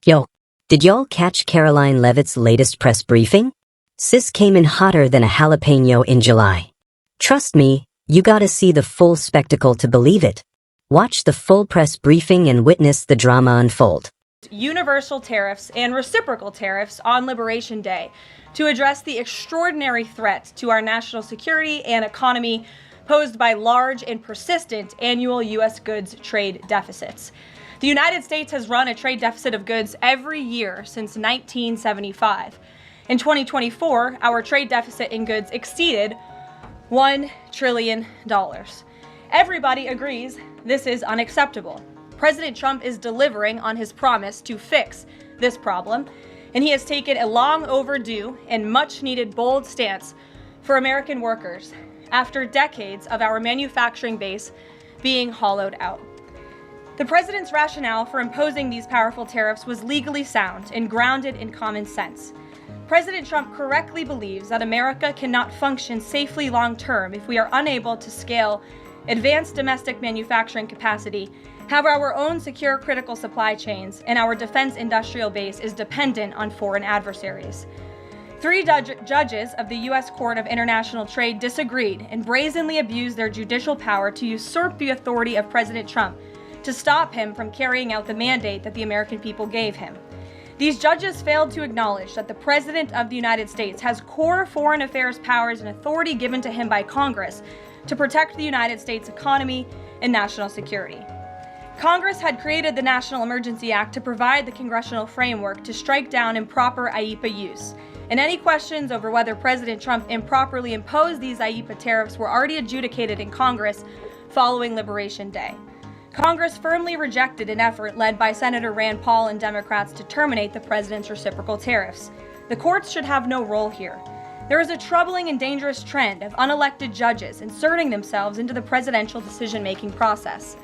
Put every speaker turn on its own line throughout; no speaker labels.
Yo, did y'all catch Karoline Leavitt's latest press briefing? Sis came in hotter than a jalapeno in July. Trust me, you gotta see the full spectacle to believe it. Watch the full press briefing and witness the drama unfold.
Universal tariffs and reciprocal tariffs on Liberation Day to address the extraordinary threat to our national security and economy posed by large and persistent annual U.S. goods trade deficits. The United States has run a trade deficit of goods every year since 1975. In 2024, our trade deficit in goods exceeded $1 trillion. Everybody agrees this is unacceptable. President Trump is delivering on his promise to fix this problem, and he has taken a long overdue and much needed bold stance for American workers after decades of our manufacturing base being hollowed out. The president's rationale for imposing these powerful tariffs was legally sound and grounded in common sense. President Trump correctly believes that America cannot function safely long-term if we are unable to scale advanced domestic manufacturing capacity, have our own secure critical supply chains, and our defense industrial base is dependent on foreign adversaries. Three judges of the U.S. Court of International Trade disagreed and brazenly abused their judicial power to usurp the authority of President Trump to stop him from carrying out the mandate that the American people gave him. These judges failed to acknowledge that the President of the United States has core foreign affairs powers and authority given to him by Congress to protect the United States economy and national security. Congress had created the National Emergency Act to provide the congressional framework to strike down improper IEEPA use, and any questions over whether President Trump improperly imposed these IEEPA tariffs were already adjudicated in Congress following Liberation Day. Congress firmly rejected an effort led by Senator Rand Paul and Democrats to terminate the president's reciprocal tariffs. The courts should have no role here. There is a troubling and dangerous trend of unelected judges inserting themselves into the presidential decision-making process.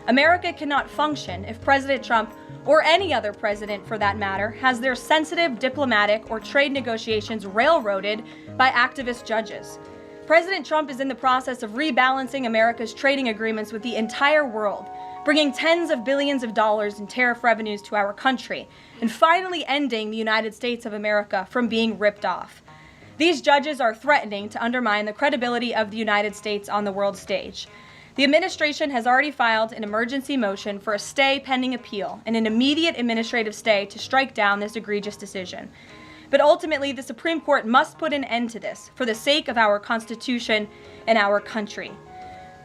America cannot function if President Trump, or any other president for that matter, has their sensitive diplomatic or trade negotiations railroaded by activist judges. President Trump is in the process of rebalancing America's trading agreements with the entire world, bringing tens of billions of dollars in tariff revenues to our country, and finally ending the United States of America from being ripped off. These judges are threatening to undermine the credibility of the United States on the world stage. The administration has already filed an emergency motion for a stay pending appeal and an immediate administrative stay to strike down this egregious decision. But ultimately, the Supreme Court must put an end to this for the sake of our Constitution and our country.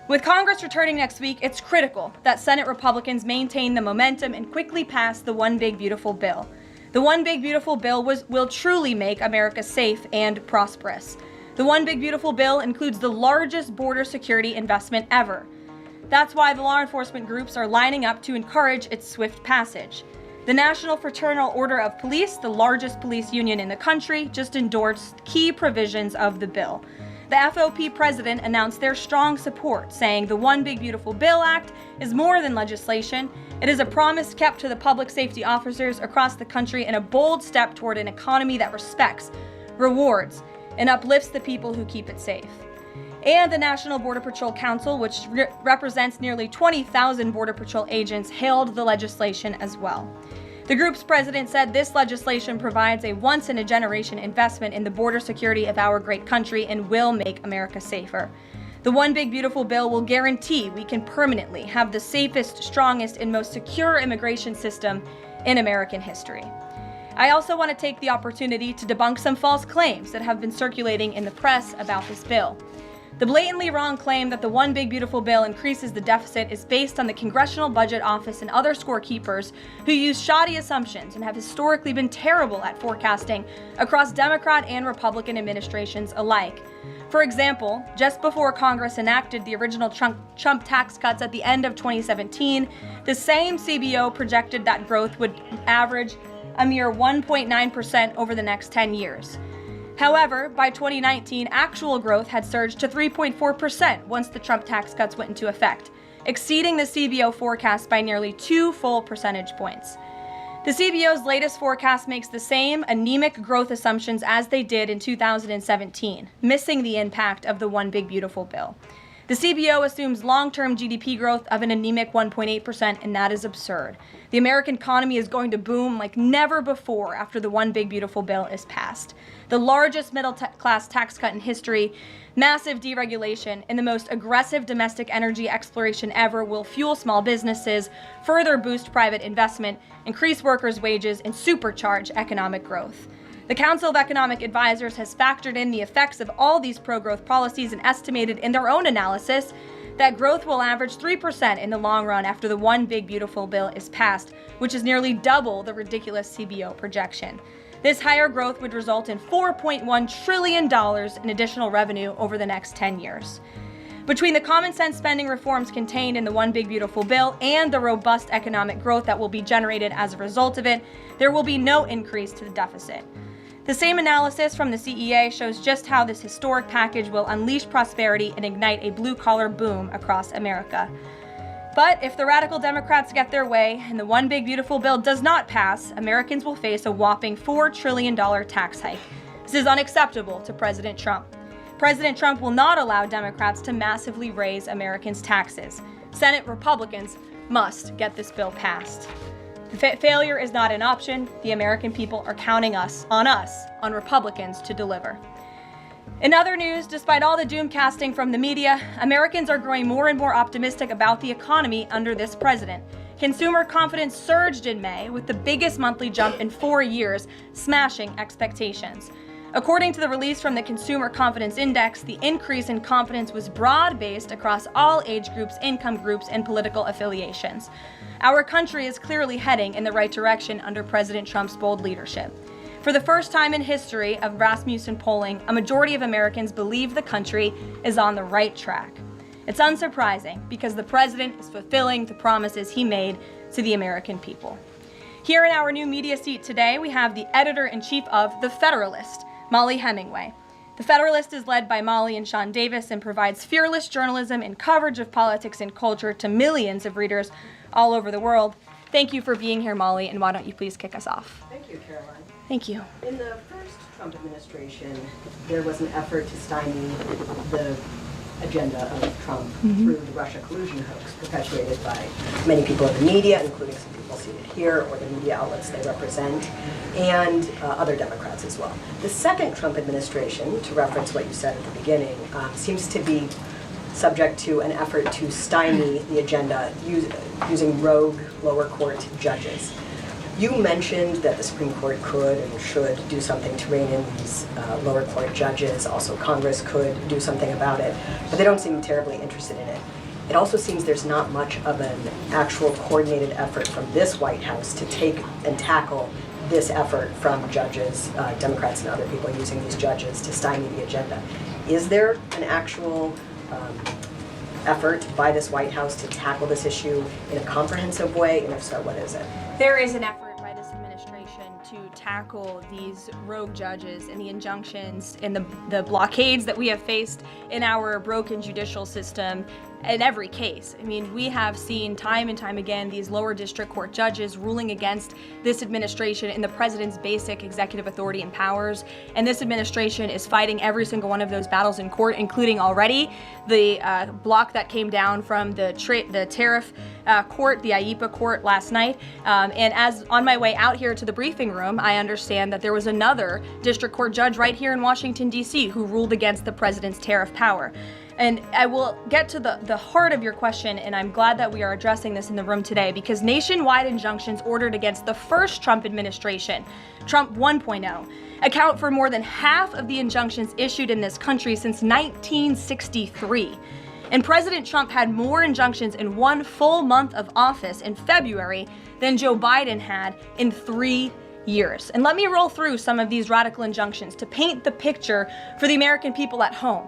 With Congress returning next week, it's critical that Senate Republicans maintain the momentum and quickly pass the One Big Beautiful Bill. The One Big Beautiful Bill will truly make America safe and prosperous. The One Big Beautiful Bill includes the largest border security investment ever. That's why the law enforcement groups are lining up to encourage its swift passage. The National Fraternal Order of Police, the largest police union in the country, just endorsed key provisions of the bill. The FOP president announced their strong support, saying the One Big Beautiful Bill Act is more than legislation. It is a promise kept to the public safety officers across the country and a bold step toward an economy that respects, rewards, and uplifts the people who keep it safe. And the National Border Patrol Council, which represents nearly 20,000 Border Patrol agents, hailed the legislation as well. The group's president said this legislation provides a once-in-a-generation investment in the border security of our great country and will make America safer. The One Big Beautiful Bill will guarantee we can permanently have the safest, strongest, and most secure immigration system in American history. I also want to take the opportunity to debunk some false claims that have been circulating in the press about this bill. The blatantly wrong claim that the One Big Beautiful Bill increases the deficit is based on the Congressional Budget Office and other scorekeepers who use shoddy assumptions and have historically been terrible at forecasting across Democrat and Republican administrations alike. For example, just before Congress enacted the original Trump tax cuts at the end of 2017, the same CBO projected that growth would average a mere 1.9% over the next 10 years. However, by 2019, actual growth had surged to 3.4% once the Trump tax cuts went into effect, exceeding the CBO forecast by nearly 2 full percentage points. The CBO's latest forecast makes the same anemic growth assumptions as they did in 2017, missing the impact of the One Big Beautiful Bill. The CBO assumes long-term GDP growth of an anemic 1.8%, and that is absurd. The American economy is going to boom like never before after the One Big Beautiful Bill is passed. The largest middle-class tax cut in history, massive deregulation, and the most aggressive domestic energy exploration ever will fuel small businesses, further boost private investment, increase workers' wages, and supercharge economic growth. The Council of Economic Advisors has factored in the effects of all these pro-growth policies and estimated in their own analysis that growth will average 3% in the long run after the One Big Beautiful Bill is passed, which is nearly double the ridiculous CBO projection. This higher growth would result in $4.1 trillion in additional revenue over the next 10 years. Between the common sense spending reforms contained in the One Big Beautiful Bill and the robust economic growth that will be generated as a result of it, there will be no increase to the deficit. The same analysis from the CEA shows just how this historic package will unleash prosperity and ignite a blue-collar boom across America. But if the radical Democrats get their way and the One Big Beautiful Bill does not pass, Americans will face a whopping $4 trillion tax hike. This is unacceptable to President Trump. President Trump will not allow Democrats to massively raise Americans' taxes. Senate Republicans must get this bill passed. Failure is not an option. The American people are counting on Republicans to deliver. In other news, despite all the doom casting from the media, Americans are growing more and more optimistic about the economy under this president. Consumer confidence surged in May with the biggest monthly jump in 4 years, smashing expectations. According to the release from the Consumer Confidence Index, the increase in confidence was broad-based across all age groups, income groups, and political affiliations. Our country is clearly heading in the right direction under President Trump's bold leadership. For the first time in history of Rasmussen polling, a majority of Americans believe the country is on the right track. It's unsurprising because the president is fulfilling the promises he made to the American people. Here in our new media seat today, we have the editor-in-chief of The Federalist, Molly Hemingway. The Federalist is led by Molly and Sean Davis and provides fearless journalism and coverage of politics and culture to millions of readers all over the world. Thank you for being here, Molly, and why don't you please kick us off?
Thank you, Caroline.
Thank you.
In the first Trump administration, there was an effort to stymie the agenda of Trump through the Russia collusion hoax perpetuated by many people in the media, including some people seated here, or the media outlets they represent, and other Democrats as well. The second Trump administration, to reference what you said at the beginning, seems to be subject to an effort to stymie the agenda using rogue lower court judges. You mentioned that the Supreme Court could and should do something to rein in these lower court judges. Also, Congress could do something about it, but they don't seem terribly interested in it. It also seems there's not much of an actual coordinated effort from this White House to take and tackle this effort from judges, Democrats and other people using these judges to stymie the agenda. Is there an actual effort by this White House to tackle this issue in a comprehensive way, and if so, what is it?
There is an effort by this administration to tackle these rogue judges and the injunctions and the blockades that we have faced in our broken judicial system in every case. I mean, we have seen time and time again these lower district court judges ruling against this administration and the president's basic executive authority and powers. And this administration is fighting every single one of those battles in court, including already the block that came down from the tariff court, the IEPA court last night. And as on my way out here to the briefing room, I understand that there was another district court judge right here in Washington, D.C. who ruled against the president's tariff power. And I will get to the heart of your question, and I'm glad that we are addressing this in the room today, because nationwide injunctions ordered against the first Trump administration, Trump 1.0, account for more than half of the injunctions issued in this country since 1963. And President Trump had more injunctions in one full month of office in February than Joe Biden had in 3 years. And let me roll through some of these radical injunctions to paint the picture for the American people at home.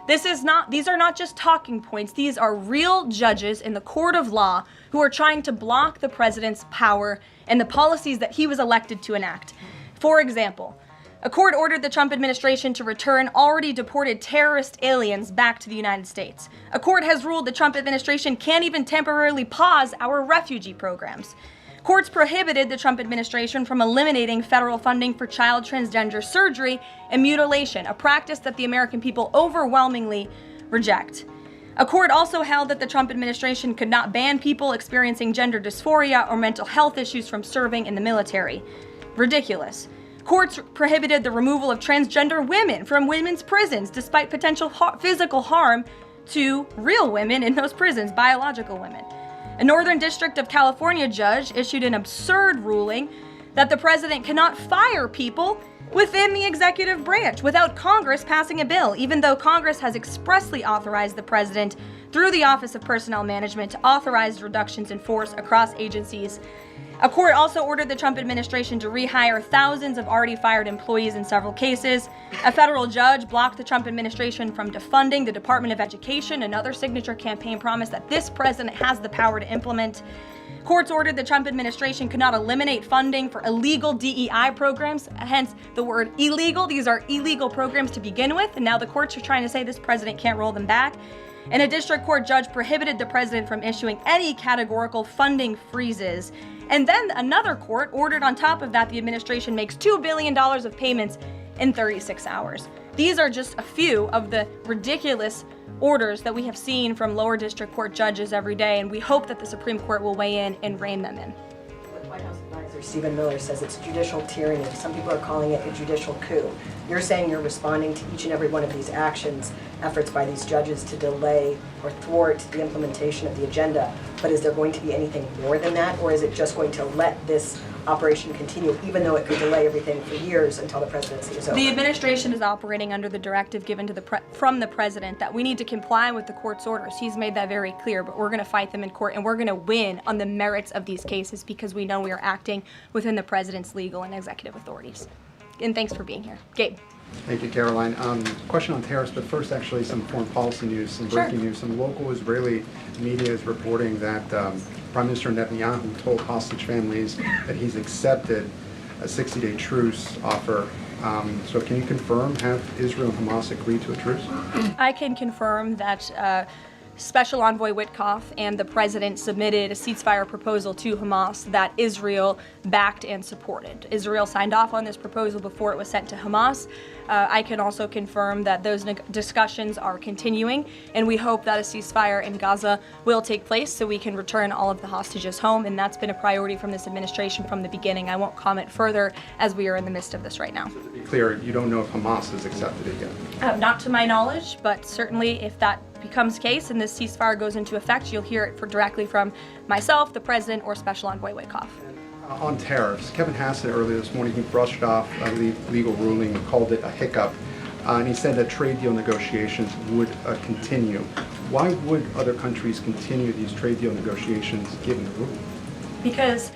These are not just talking points. These are real judges in the court of law who are trying to block the president's power and the policies that he was elected to enact. For example, a court ordered the Trump administration to return already deported terrorist aliens back to the United States. A court has ruled the Trump administration can't even temporarily pause our refugee programs. Courts prohibited the Trump administration from eliminating federal funding for child transgender surgery and mutilation, a practice that the American people overwhelmingly reject. A court also held that the Trump administration could not ban people experiencing gender dysphoria or mental health issues from serving in the military. Ridiculous. Courts prohibited the removal of transgender women from women's prisons despite potential physical harm to real women in those prisons, biological women. A Northern District of California judge issued an absurd ruling that the president cannot fire people within the executive branch without Congress passing a bill, even though Congress has expressly authorized the president through the Office of Personnel Management to authorize reductions in force across agencies. A court also ordered the Trump administration to rehire thousands of already fired employees in several cases. A federal judge blocked the Trump administration from defunding the Department of Education, another signature campaign promise that this president has the power to implement. Courts ordered the Trump administration could not eliminate funding for illegal DEI programs, hence the word illegal. These are illegal programs to begin with, and now the courts are trying to say this president can't roll them back. And a district court judge prohibited the president from issuing any categorical funding freezes. And then another court ordered on top of that the administration makes $2 billion of payments in 36 hours. These are just a few of the ridiculous orders that we have seen from lower district court judges every day, and we hope that the Supreme Court will weigh in and rein them in.
White House advisor Stephen Miller says it's judicial tyranny. Some people are calling it a judicial coup. You're saying you're responding to each and every one of these actions, efforts by these judges to delay or thwart the implementation of the agenda. But is there going to be anything more than that, or is it just going to let this operation continue, even though it could delay everything for years until the presidency is over?
The administration is operating under the directive given to from the president that we need to comply with the court's orders. He's made that very clear, but we're going to fight them in court, and we're going to win on the merits of these cases because we know we are acting within the president's legal and executive authorities. And thanks for being here. Gabe.
Thank you, Caroline. Question on tariffs, but first actually some foreign policy news, some breaking news. Some local Israeli media is reporting that Prime Minister Netanyahu told hostage families that he's accepted a 60-day truce offer. So can you confirm, have Israel and Hamas agreed to a truce?
I can confirm that Special Envoy Witkoff and the president submitted a ceasefire proposal to Hamas that Israel backed and supported. Israel signed off on this proposal before it was sent to Hamas. I can also confirm that those discussions are continuing, and we hope that a ceasefire in Gaza will take place so we can return all of the hostages home, and that's been a priority from this administration from the beginning. I won't comment further as we are in the midst of this right now.
So to be clear, you don't know if Hamas has accepted it yet?
Not to my knowledge, but certainly if that becomes case and this ceasefire goes into effect, you'll hear it directly from myself, the president, or Special Envoy Witkoff.
On tariffs, Kevin Hassett earlier this morning, he brushed off a legal ruling and called it a hiccup, and he said that trade deal negotiations would continue. Why would other countries continue these trade deal negotiations given the ruling?
Because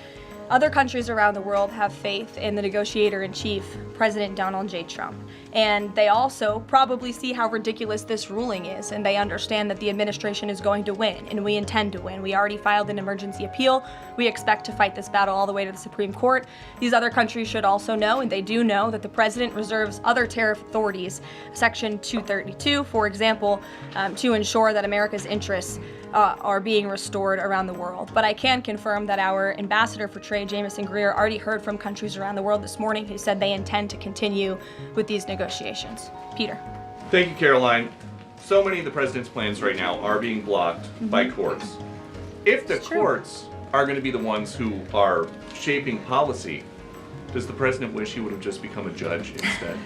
other countries around the world have faith in the negotiator-in-chief, President Donald J. Trump. And they also probably see how ridiculous this ruling is, and they understand that the administration is going to win, and we intend to win. We already filed an emergency appeal. We expect to fight this battle all the way to the Supreme Court. These other countries should also know, and they do know, that the president reserves other tariff authorities, Section 232, for example, to ensure that America's interests are being restored around the world. But I can confirm that our ambassador for trade, Jameson Greer, already heard from countries around the world this morning who said they intend to continue with these negotiations. Peter.
Thank you, Caroline. So many of the president's plans right now are being blocked by courts. If the courts are going to be the ones who are shaping policy, does the president wish he would have just become a judge instead?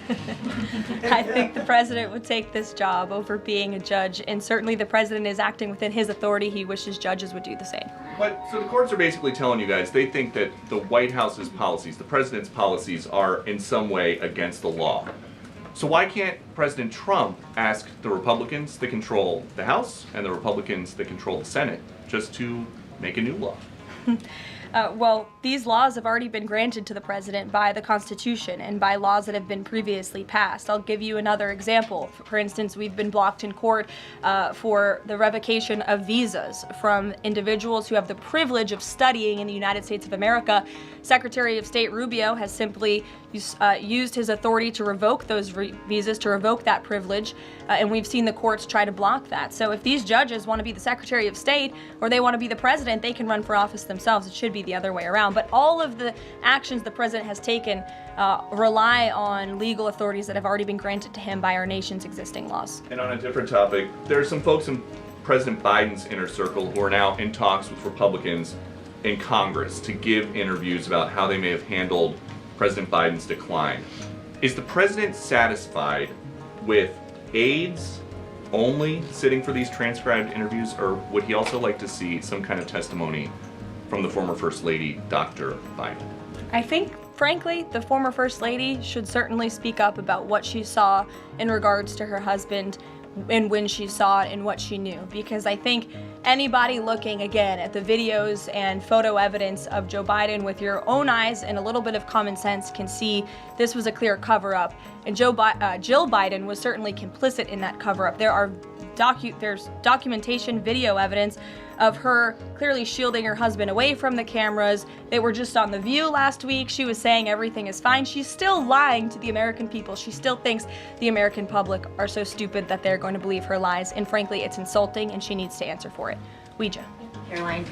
I think the president would take this job over being a judge, and certainly the president is acting within his authority. He wishes judges would do the same.
But so the courts are basically telling you guys they think that the White House's policies, the president's policies, are in some way against the law. So why can't President Trump ask the Republicans that control the House and the Republicans that control the Senate just to make a new law?
Well, these laws have already been granted to the president by the Constitution and by laws that have been previously passed. I'll give you another example. For instance, we've been blocked in court for the revocation of visas from individuals who have the privilege of studying in the United States of America. Secretary of State Rubio has simply used his authority to revoke those visas, to revoke that privilege, and we've seen the courts try to block that. So if these judges want to be the Secretary of State or they want to be the president, they can run for office themselves. It should be the other way around. But all of the actions the president has taken rely on legal authorities that have already been granted to him by our nation's existing laws.
And on a different topic, there are some folks in President Biden's inner circle, who are now in talks with Republicans in Congress to give interviews about how they may have handled President Biden's decline. Is the president satisfied with aides only sitting for these transcribed interviews, or would he also like to see some kind of testimony from the former First Lady, Dr. Biden?
I think, frankly, the former First Lady should certainly speak up about what she saw in regards to her husband and when she saw it and what she knew. Because I think anybody looking, again, at the videos and photo evidence of Joe Biden with your own eyes and a little bit of common sense can see this was a clear cover-up. And Jill Biden was certainly complicit in that cover-up. There's documentation, video evidence of her clearly shielding her husband away from the cameras. They were just on The View last week. She was saying everything is fine. She's still lying to the American people. She still thinks the American public are so stupid that they're going to believe her lies. And frankly, it's insulting and she needs to answer for it. Ouija.
Caroline,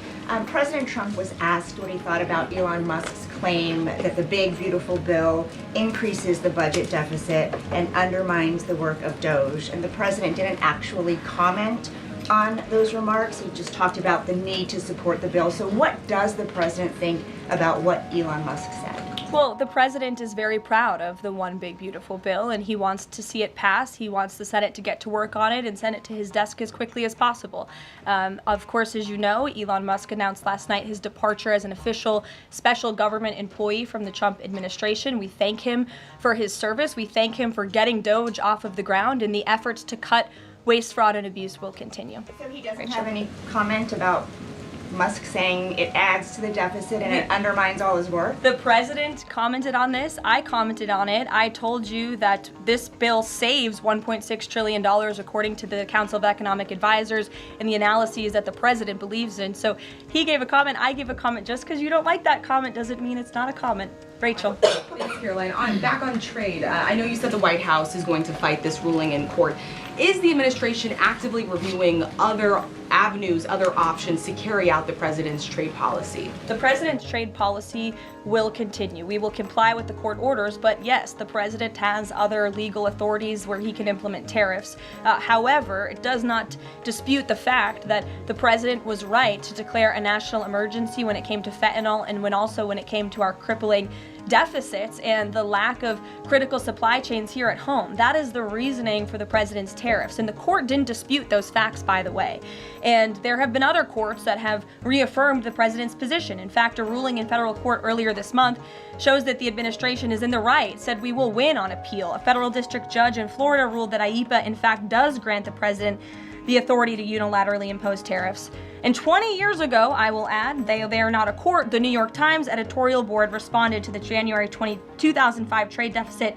President Trump was asked what he thought about Elon Musk's claim that the big, beautiful bill increases the budget deficit and undermines the work of Doge. And the president didn't actually comment on those remarks. He just talked about the need to support the bill. So what does the president think about what Elon Musk said?
Well, the president is very proud of the one big beautiful bill and he wants to see it pass. He wants the Senate to get to work on it and send it to his desk as quickly as possible. Of course, as you know, Elon Musk announced last night his departure as an official special government employee from the Trump administration. We thank him for his service. We thank him for getting Doge off of the ground, and the efforts to cut waste, fraud, and abuse will continue.
So he doesn't have any comment about Musk saying it adds to the deficit and it undermines all his work?
The president commented on this. I commented on it. I told you that this bill saves $1.6 trillion according to the Council of Economic Advisors and the analyses that the president believes in. So he gave a comment, I gave a comment. Just because you don't like that comment doesn't mean it's not a comment. Rachel.
Thanks, Caroline. Back on trade, I know you said the White House is going to fight this ruling in court. Is the administration actively reviewing other avenues, other options to carry out the president's trade policy?
The president's trade policy will continue. We will comply with the court orders, but yes, the president has other legal authorities where he can implement tariffs. However, it does not dispute the fact that the president was right to declare a national emergency when it came to fentanyl and when it came to our crippling deficits and the lack of critical supply chains here at home. That is the reasoning for the president's tariffs. And the court didn't dispute those facts, by the way. And there have been other courts that have reaffirmed the president's position. In fact, a ruling in federal court earlier this month shows that the administration is in the right, said we will win on appeal. A federal district judge in Florida ruled that IEEPA, in fact, does grant the president the authority to unilaterally impose tariffs. And 20 years ago, I will add, they are not a court, the New York Times editorial board responded to the January 2005 trade deficit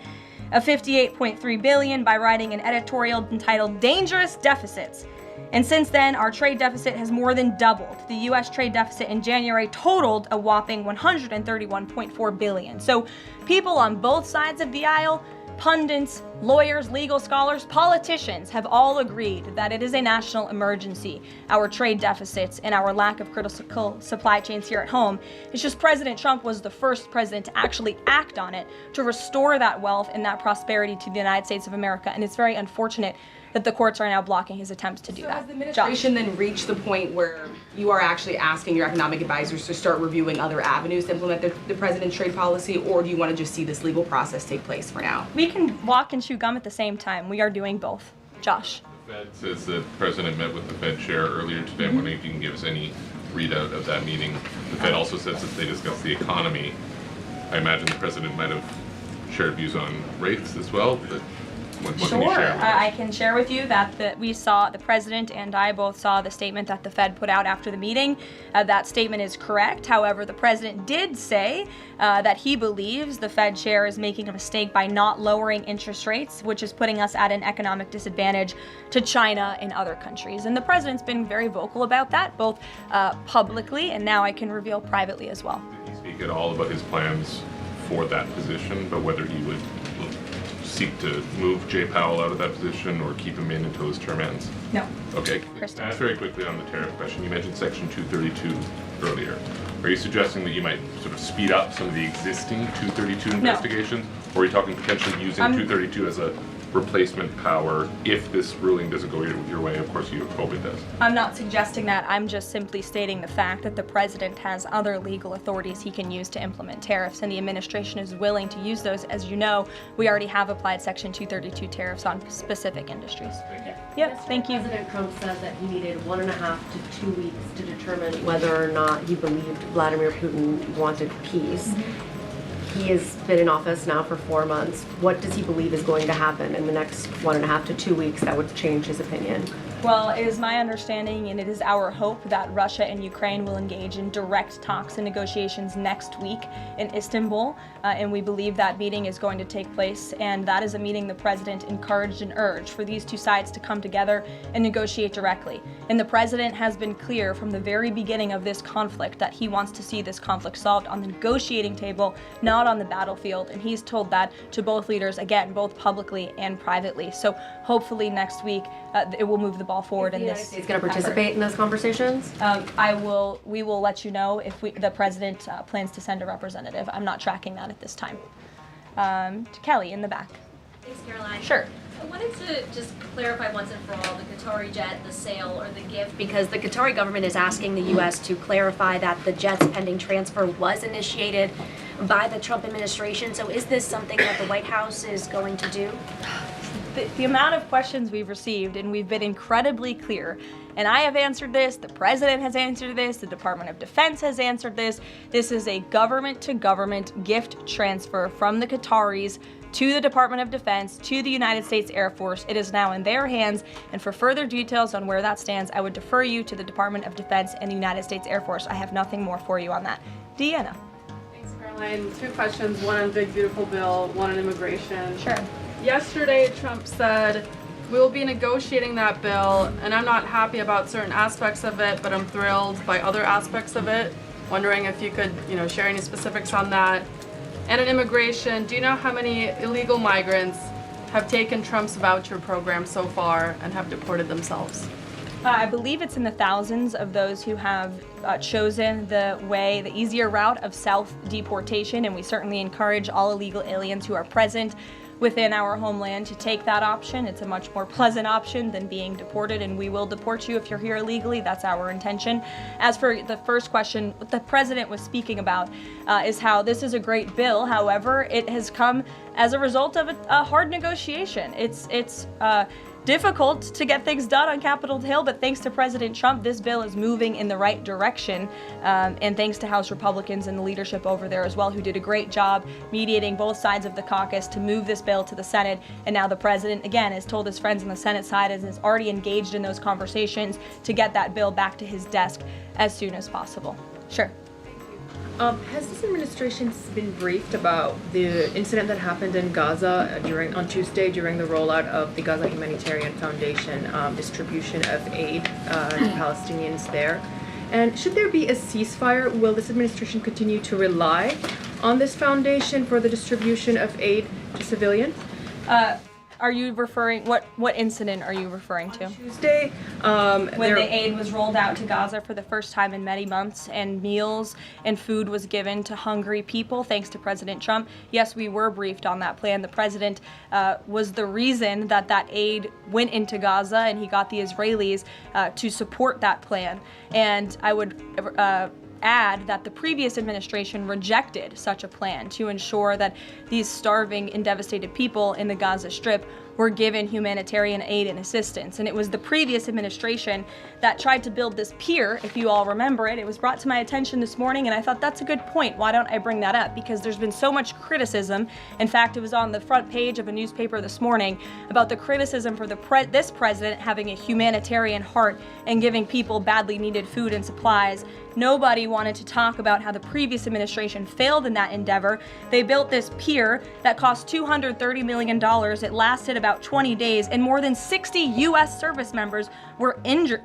of $58.3 billion by writing an editorial entitled Dangerous Deficits. And since then, our trade deficit has more than doubled. The U.S. trade deficit in January totaled a whopping $131.4 billion. So people on both sides of the aisle, pundits, lawyers, legal scholars, politicians have all agreed that it is a national emergency, our trade deficits and our lack of critical supply chains here at home. It's just President Trump was the first president to actually act on it, to restore that wealth and that prosperity to the United States of America. And it's very unfortunate that the courts are now blocking his attempts to do that.
Has the administration then reached the point where you are actually asking your economic advisors to start reviewing other avenues to implement the president's trade policy, or do you want to just see this legal process take place for now?
We can walk and chew gum at the same time. We are doing both. Josh.
The Fed says the president met with the Fed chair earlier today. I'm wondering if you can give us any readout of that meeting. The Fed also says that they discussed the economy. I imagine the president might have shared views on rates as well, but what can you share with us?
I can share with you that we saw, the president and I both saw the statement that the Fed put out after the meeting. That statement is correct. However, the president did say that he believes the Fed chair is making a mistake by not lowering interest rates, which is putting us at an economic disadvantage to China and other countries. And the president's been very vocal about that, both publicly and now I can reveal privately as well.
Did he speak at all about his plans for that position, but whether he would seek to move Jay Powell out of that position or keep him in until his term ends?
No.
Okay.
Kristen.
Ask very quickly on the tariff question. You mentioned Section 232 earlier. Are you suggesting that you might sort of speed up some of the existing 232 investigations? Or are you talking potentially using 232 as a replacement power if this ruling doesn't go your way? Of course, you hope it does.
I'm not suggesting that. I'm just simply stating the fact that the president has other legal authorities he can use to implement tariffs, and the administration is willing to use those. As you know, we already have applied Section 232 tariffs on specific industries. Yep, thank you.
President Trump said that he needed 1.5 to 2 weeks to determine whether or not he believed Vladimir Putin wanted peace. He has been in office now for 4 months. What does he believe is going to happen in the next 1.5 to 2 weeks that would change his opinion?
Well, it is my understanding and it is our hope that Russia and Ukraine will engage in direct talks and negotiations next week in Istanbul, and we believe that meeting is going to take place, and that is a meeting the president encouraged and urged for these two sides to come together and negotiate directly. And the president has been clear from the very beginning of this conflict that he wants to see this conflict solved on the negotiating table, not on the battlefield, and he's told that to both leaders, again, both publicly and privately. So hopefully next week it will move the ball forward in this.
Is the United States going to participate in those conversations?
We will let you know if the president plans to send a representative. I'm not tracking that at this time. To Kelly in the back.
Thanks, Caroline.
Sure.
I wanted to just clarify once and for all the Qatari jet, the sale, or the gift, because the Qatari government is asking the U.S. to clarify that the jet's pending transfer was initiated by the Trump administration. So is this something that the White House is going to do?
The amount of questions we've received, and we've been incredibly clear, and I have answered this, the president has answered this, the Department of Defense has answered this. This is a government-to-government gift transfer from the Qataris to the Department of Defense, to the United States Air Force. It is now in their hands, and for further details on where that stands, I would defer you to the Department of Defense and the United States Air Force. I have nothing more for you on that. Deanna.
Thanks, Caroline. 2 questions, one on the big beautiful bill, one on immigration.
Sure.
Yesterday, Trump said, we will be negotiating that bill, and I'm not happy about certain aspects of it, but I'm thrilled by other aspects of it. Wondering if you could, share any specifics on that. And in immigration, do you know how many illegal migrants have taken Trump's voucher program so far and have deported themselves?
I believe it's in the thousands of those who have chosen the easier route of self-deportation, and we certainly encourage all illegal aliens who are present within our homeland to take that option. It's a much more pleasant option than being deported, and we will deport you if you're here illegally. That's our intention. As for the first question, what the president was speaking about is how this is a great bill. However, it has come as a result of a hard negotiation. It's difficult to get things done on Capitol Hill, but thanks to President Trump, this bill is moving in the right direction, and thanks to House Republicans and the leadership over there as well, who did a great job mediating both sides of the caucus to move this bill to the Senate. And now the president, again, has told his friends on the Senate side and is already engaged in those conversations to get that bill back to his desk as soon as possible. Sure.
Has this administration been briefed about the incident that happened in Gaza on Tuesday during the rollout of the Gaza Humanitarian Foundation distribution of aid to Palestinians there? And should there be a ceasefire, will this administration continue to rely on this foundation for the distribution of aid to civilians?
Are you referring, what incident are you referring to?
Tuesday,
when the aid was rolled out to Gaza for the first time in many months, and meals and food was given to hungry people thanks to President Trump. Yes, we were briefed on that plan. The president was the reason that aid went into Gaza, and he got the Israelis to support that plan. And I would add that the previous administration rejected such a plan to ensure that these starving and devastated people in the Gaza Strip were given humanitarian aid and assistance. And it was the previous administration that tried to build this pier, if you all remember it. It was brought to my attention this morning, and I thought that's a good point. Why don't I bring that up? Because there's been so much criticism. In fact, it was on the front page of a newspaper this morning about the criticism for this president having a humanitarian heart and giving people badly needed food and supplies. Nobody wanted to talk about how the previous administration failed in that endeavor. They built this pier that cost $230 million. It lasted about 20 days, and more than 60 U.S. service members were injured,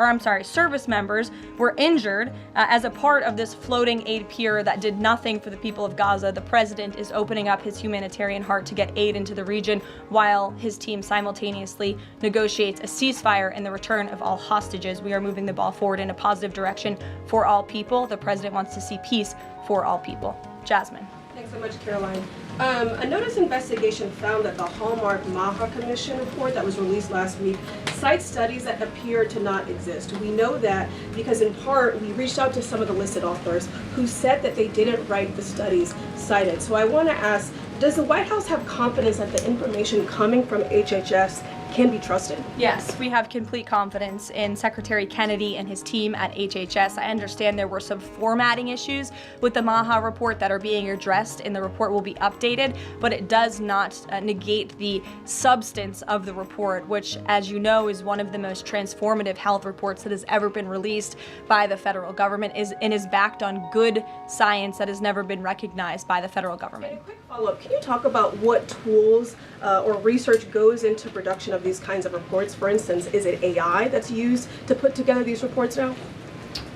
as a part of this floating aid pier that did nothing for the people of Gaza. The president is opening up his humanitarian heart to get aid into the region while his team simultaneously negotiates a ceasefire and the return of all hostages. We are moving the ball forward in a positive direction for all people. The president wants to see peace for all people. Jasmine.
Thanks so much, Caroline.
A notice investigation found that the Hallmark Maha Commission report that was released last week cites studies that appear to not exist. We know that because in part we reached out to some of the listed authors who said that they didn't write the studies cited. So I want to ask, does the White House have confidence that the information coming from HHS can be trusted?
Yes, we have complete confidence in Secretary Kennedy and his team at HHS. I understand there were some formatting issues with the Maha report that are being addressed, and the report will be updated, but it does not negate the substance of the report, which, as you know, is one of the most transformative health reports that has ever been released by the federal government and is backed on good science that has never been recognized by the federal government.
And a quick follow-up, can you talk about what tools or research goes into production of these kinds of reports? For instance, is it AI that's used to put together these reports now?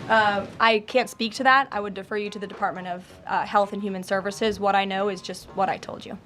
I can't speak to that. I would defer you to the Department of Health and Human Services. What I know is just what I told you.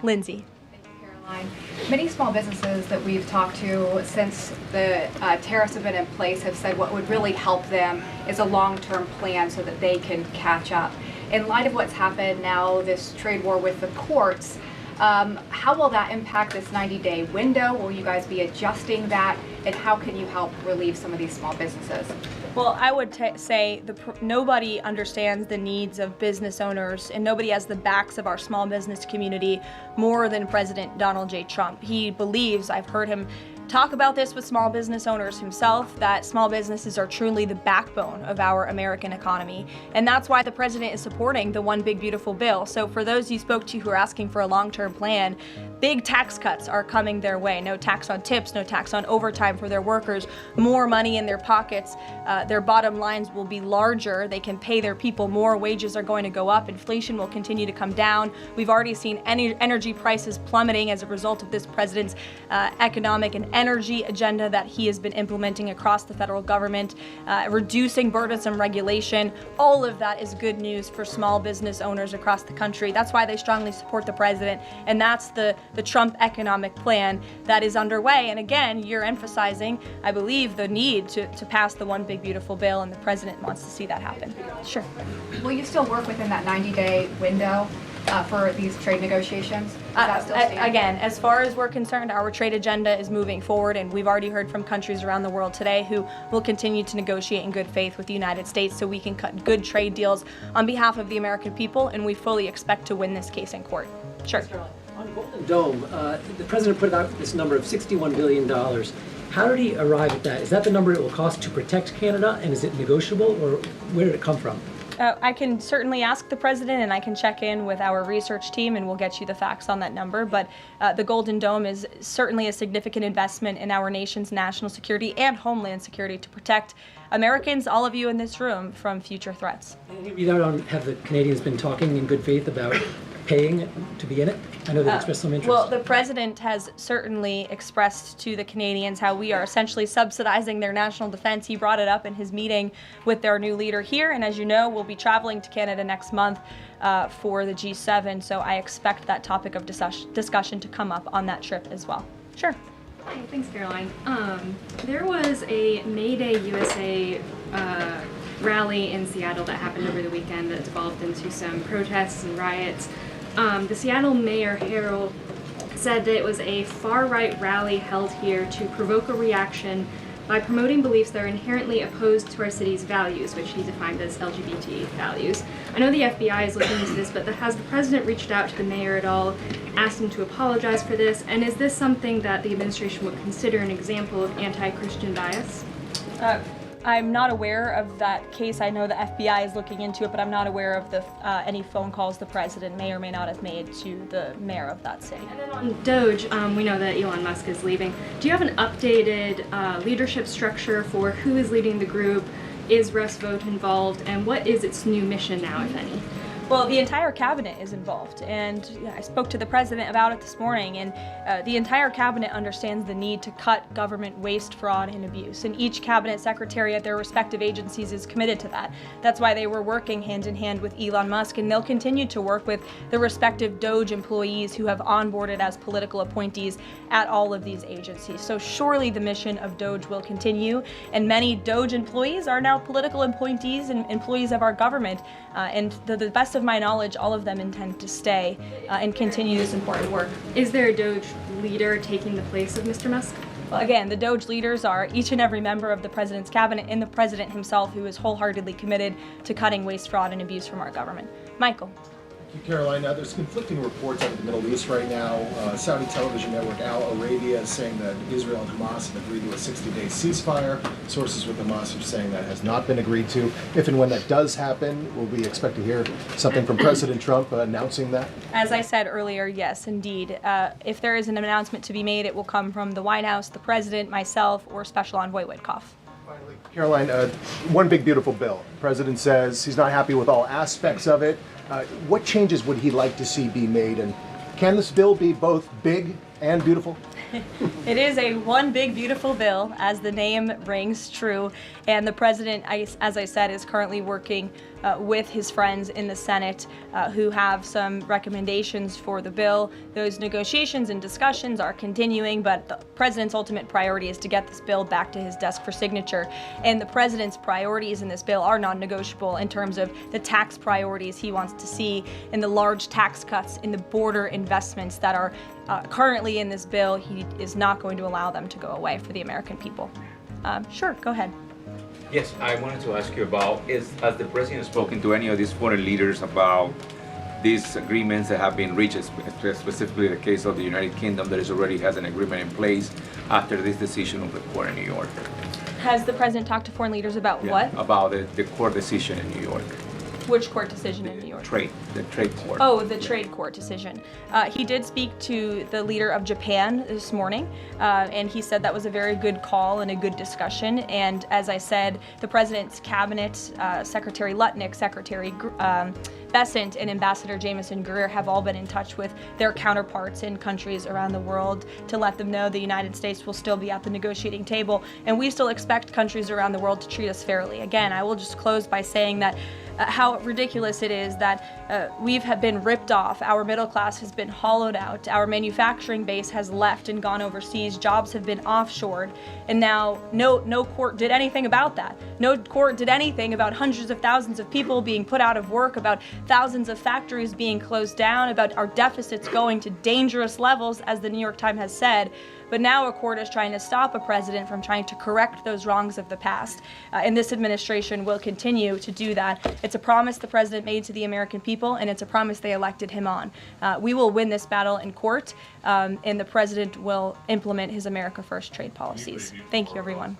Lindsay.
Thank you, Caroline. Many small businesses that we've talked to since the tariffs have been in place have said what would really help them is a long-term plan so that they can catch up. In light of what's happened now, this trade war with the courts, how will that impact this 90-day window? Will you guys be adjusting that? And how can you help relieve some of these small businesses?
Well, I would say nobody understands the needs of business owners, and nobody has the backs of our small business community more than President Donald J. Trump. He believes, I've heard him talk about this with small business owners himself, that small businesses are truly the backbone of our American economy. And that's why the president is supporting the One Big Beautiful Bill. So for those you spoke to who are asking for a long-term plan, big tax cuts are coming their way. No tax on tips, no tax on overtime for their workers, more money in their pockets. Their bottom lines will be larger. They can pay their people more. Wages are going to go up. Inflation will continue to come down. We've already seen energy prices plummeting as a result of this president's economic and energy agenda that he has been implementing across the federal government, reducing burdensome regulation. All of that is good news for small business owners across the country. That's why they strongly support the president, and that's the Trump economic plan that is underway. And again, you're emphasizing, I believe, the need to pass the One Big Beautiful Bill, and the president wants to see that happen. Sure.
Will you still work within that 90-day window for these trade negotiations?
Again, as far as we're concerned, our trade agenda is moving forward, and we've already heard from countries around the world today who will continue to negotiate in good faith with the United States so we can cut good trade deals on behalf of the American people, and we fully expect to win this case in court. Sure.
On Golden Dome, the president put out this number of $61 billion. How did he arrive at that? Is that the number it will cost to protect Canada, and is it negotiable, or where did it come from?
I can certainly ask the president, and I can check in with our research team, and we'll get you the facts on that number. But the Golden Dome is certainly a significant investment in our nation's national security and homeland security to protect Americans, all of you in this room, from future threats.
Have the Canadians been talking in good faith about paying to be in it? I know they've expressed some interest.
Well, the president has certainly expressed to the Canadians how we are essentially subsidizing their national defense. He brought it up in his meeting with their new leader here, and as you know, we'll be traveling to Canada next month for the G7, so I expect that topic of discussion to come up on that trip as well. Sure.
Hey, thanks, Caroline. There was a May Day USA rally in Seattle that happened over the weekend that devolved into some protests and riots. The Seattle Mayor Harrell said that it was a far-right rally held here to provoke a reaction by promoting beliefs that are inherently opposed to our city's values, which he defined as LGBT values. I know the FBI is looking into this, but has the president reached out to the mayor at all, asked him to apologize for this, and is this something that the administration would consider an example of anti-Christian bias?
I'm not aware of that case. I know the FBI is looking into it, but I'm not aware of any phone calls the president may or may not have made to the mayor of that city.
And then on Doge, we know that Elon Musk is leaving. Do you have an updated leadership structure for who is leading the group? Is Russ Vought involved? And what is its new mission now, if any?
Well, the entire cabinet is involved, and I spoke to the president about it this morning, and the entire cabinet understands the need to cut government waste, fraud, and abuse, and each cabinet secretary at their respective agencies is committed to that. That's why they were working hand in hand with Elon Musk, and they'll continue to work with the respective Doge employees who have onboarded as political appointees at all of these agencies. So surely the mission of Doge will continue, and many Doge employees are now political appointees and employees of our government. And to the best of my knowledge, all of them intend to stay and continue this important work.
Is there a Doge leader taking the place of Mr. Musk?
Well, again, the Doge leaders are each and every member of the president's cabinet and the president himself, who is wholeheartedly committed to cutting waste, fraud, and abuse from our government. Michael.
Thank you, Caroline. There's conflicting reports out of the Middle East right now. Saudi television network Al Arabia is saying that Israel and Hamas have agreed to a 60-day ceasefire. Sources with Hamas are saying that has not been agreed to. If and when that does happen, will we expect to hear something from President Trump announcing that?
As I said earlier, yes, indeed. If there is an announcement to be made, it will come from the White House, the president, myself, or Special Envoy Witkoff.
Caroline, one big beautiful bill. The president says he's not happy with all aspects of it. What changes would he like to see be made, and can this bill be both big and beautiful?
It is a one big beautiful bill, as the name rings true, and the president, as I said, is currently working with his friends in the Senate who have some recommendations for the bill. Those negotiations and discussions are continuing, but the president's ultimate priority is to get this bill back to his desk for signature. And the president's priorities in this bill are non-negotiable in terms of the tax priorities he wants to see and the large tax cuts in the border investments that are currently in this bill. He is not going to allow them to go away for the American people. Sure, go ahead.
Yes, I wanted to ask you about, has the president spoken to any of these foreign leaders about these agreements that have been reached, specifically the case of the United Kingdom that already has an agreement in place after this decision of the court in New York?
Has the president talked to foreign leaders about what?
About the court decision in New York.
Which court decision in New York?
The trade court.
Oh, the trade court decision. He did speak to the leader of Japan this morning, and he said that was a very good call and a good discussion. And as I said, the president's cabinet, Secretary Lutnick, Secretary Bessent, and Ambassador Jameson Greer have all been in touch with their counterparts in countries around the world to let them know the United States will still be at the negotiating table, and we still expect countries around the world to treat us fairly. Again, I will just close by saying that how ridiculous it is that we've been ripped off, our middle class has been hollowed out, our manufacturing base has left and gone overseas, jobs have been offshored, and now no court did anything about that. No court did anything about hundreds of thousands of people being put out of work, about thousands of factories being closed down, about our deficits going to dangerous levels, as the New York Times has said. But now a court is trying to stop a president from trying to correct those wrongs of the past. And this administration will continue to do that. It's a promise the president made to the American people, and it's a promise they elected him on. We will win this battle in court, and the president will implement his America First trade policies. Thank you, everyone.